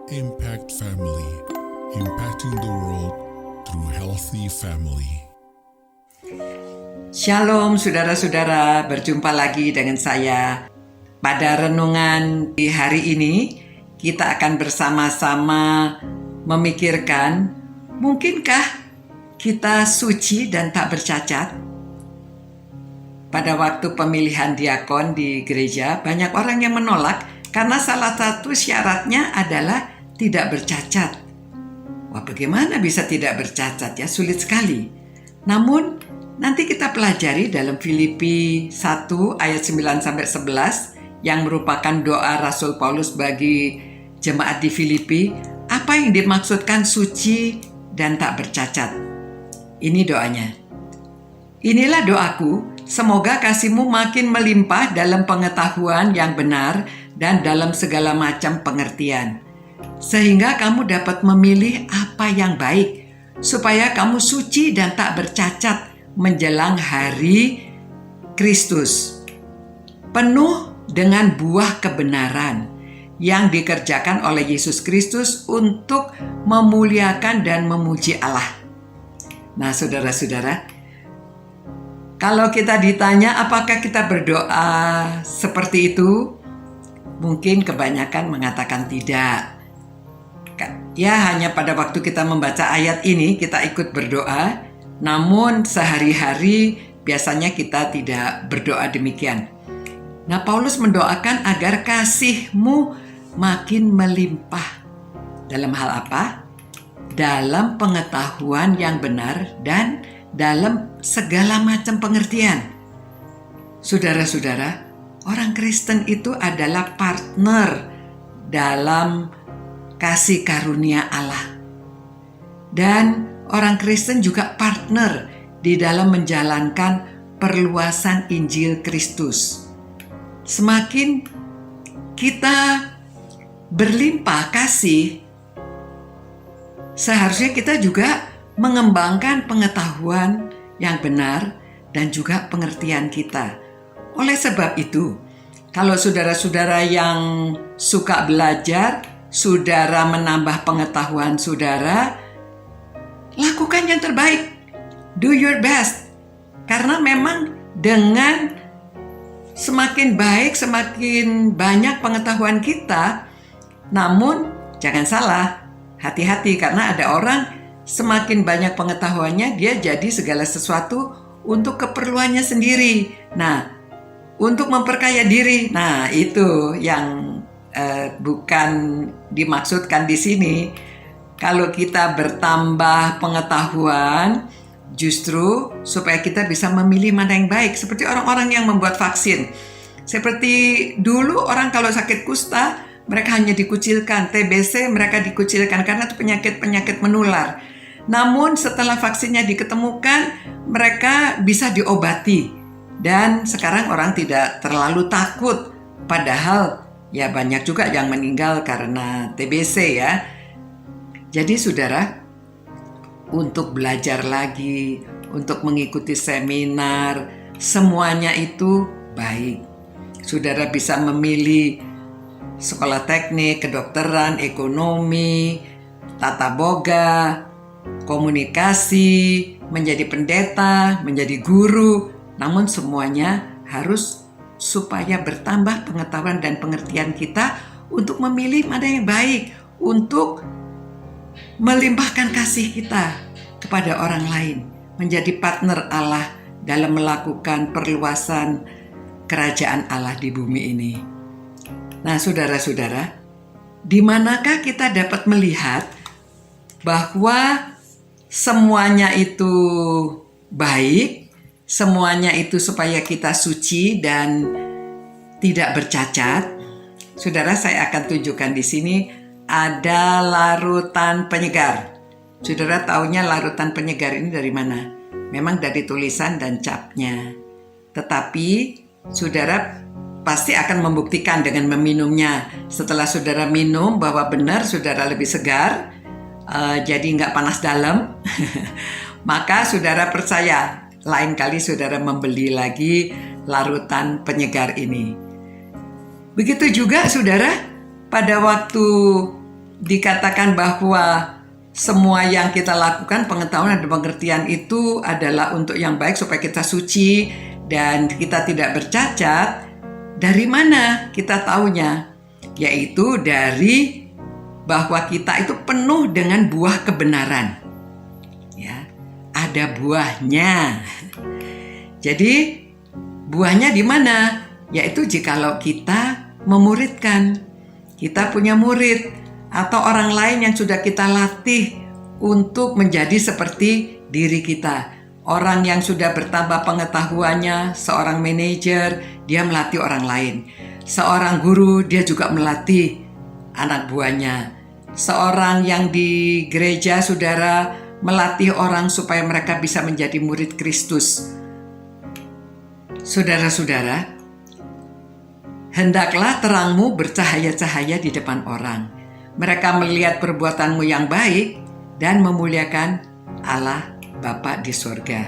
Impact Family, impacting the world through healthy family. Shalom saudara-saudara, berjumpa lagi dengan saya. Pada renungan di hari ini, kita akan bersama-sama memikirkan, mungkinkah kita suci dan tak bercacat? Pada waktu pemilihan diakon di gereja, banyak orang yang menolak karena salah satu syaratnya adalah tidak bercacat. Wah, bagaimana bisa tidak bercacat ya? Sulit sekali. Namun, nanti kita pelajari dalam Filipi 1 ayat 9-11 yang merupakan doa Rasul Paulus bagi jemaat di Filipi. Apa yang dimaksudkan suci dan tak bercacat? Ini doanya. Inilah doaku, semoga kasihmu makin melimpah dalam pengetahuan yang benar dan dalam segala macam pengertian, sehingga kamu dapat memilih apa yang baik, supaya kamu suci dan tak bercacat menjelang hari Kristus, penuh dengan buah kebenaran yang dikerjakan oleh Yesus Kristus untuk memuliakan dan memuji Allah. Nah, saudara-saudara, kalau kita ditanya apakah kita berdoa seperti itu, mungkin kebanyakan mengatakan tidak. Ya, hanya pada waktu kita membaca ayat ini kita ikut berdoa, namun sehari-hari biasanya kita tidak berdoa demikian. Nah, Paulus mendoakan agar kasihmu makin melimpah. Dalam hal apa? Dalam pengetahuan yang benar dan dalam segala macam pengertian. Saudara-saudara, orang Kristen itu adalah partner dalam kasih karunia Allah. Dan orang Kristen juga partner di dalam menjalankan perluasan Injil Kristus. Semakin kita berlimpah kasih, seharusnya kita juga mengembangkan pengetahuan yang benar dan juga pengertian kita. Oleh sebab itu, kalau saudara-saudara yang suka belajar, saudara menambah pengetahuan saudara, lakukan yang terbaik. Do your best. Karena memang dengan semakin baik, semakin banyak pengetahuan kita, namun jangan salah, hati-hati karena ada orang semakin banyak pengetahuannya, dia jadi segala sesuatu untuk keperluannya sendiri. Nah, untuk memperkaya diri, nah itu yang bukan dimaksudkan di sini. Kalau kita bertambah pengetahuan, justru supaya kita bisa memilih mana yang baik. Seperti orang-orang yang membuat vaksin. Seperti dulu orang kalau sakit kusta, mereka hanya dikucilkan. TBC mereka dikucilkan karena itu penyakit-penyakit menular. Namun setelah vaksinnya diketemukan, mereka bisa diobati. Dan sekarang orang tidak terlalu takut. Padahal ya banyak juga yang meninggal karena TBC ya. Jadi saudara, untuk belajar lagi, untuk mengikuti seminar, semuanya itu baik. Saudara bisa memilih sekolah teknik, kedokteran, ekonomi, tata boga, komunikasi, menjadi pendeta, menjadi guru. Namun semuanya harus supaya bertambah pengetahuan dan pengertian kita untuk memilih mana yang baik, untuk melimpahkan kasih kita kepada orang lain, menjadi partner Allah dalam melakukan perluasan kerajaan Allah di bumi ini. Nah, saudara-saudara, di manakah kita dapat melihat bahwa semuanya itu baik, semuanya itu supaya kita suci dan tidak bercacat? Saudara, saya akan tunjukkan di sini ada larutan penyegar. Saudara taunya larutan penyegar ini dari mana? Memang dari tulisan dan capnya. Tetapi saudara pasti akan membuktikan dengan meminumnya. Setelah saudara minum bahwa benar saudara lebih segar, jadi nggak panas dalam, maka saudara percaya, lain kali saudara membeli lagi larutan penyegar ini. Begitu juga saudara, pada waktu dikatakan bahwa semua yang kita lakukan, pengetahuan dan pengertian itu adalah untuk yang baik supaya kita suci dan kita tidak bercacat. Dari mana kita taunya? Yaitu dari bahwa kita itu penuh dengan buah kebenaran. Ya, ada buahnya. Jadi buahnya di mana? Yaitu jikalau kita memuridkan. Kita punya murid atau orang lain yang sudah kita latih untuk menjadi seperti diri kita. Orang yang sudah bertambah pengetahuannya, seorang manajer, dia melatih orang lain. Seorang guru, dia juga melatih anak buahnya. Seorang yang di gereja, saudara, melatih orang supaya mereka bisa menjadi murid Kristus. Saudara-saudara, hendaklah terangmu bercahaya-cahaya di depan orang. Mereka melihat perbuatanmu yang baik dan memuliakan Allah Bapa di sorga.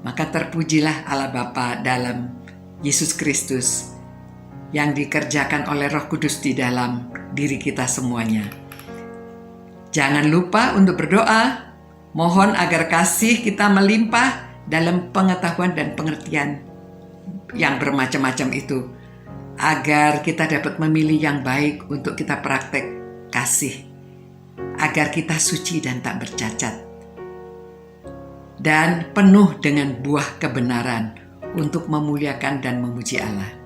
Maka terpujilah Allah Bapa dalam Yesus Kristus yang dikerjakan oleh Roh Kudus di dalam diri kita semuanya. Jangan lupa untuk berdoa, mohon agar kasih kita melimpah dalam pengetahuan dan pengertian yang bermacam-macam itu, agar kita dapat memilih yang baik untuk kita praktek kasih, agar kita suci dan tak bercacat, dan penuh dengan buah kebenaran untuk memuliakan dan memuji Allah.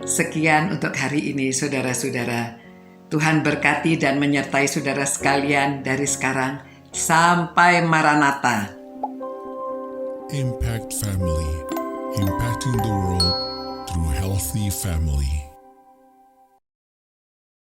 Sekian untuk hari ini, saudara-saudara. Tuhan berkati dan menyertai saudara sekalian dari sekarang sampai Maranatha. Impact Family, impacting the world through healthy family.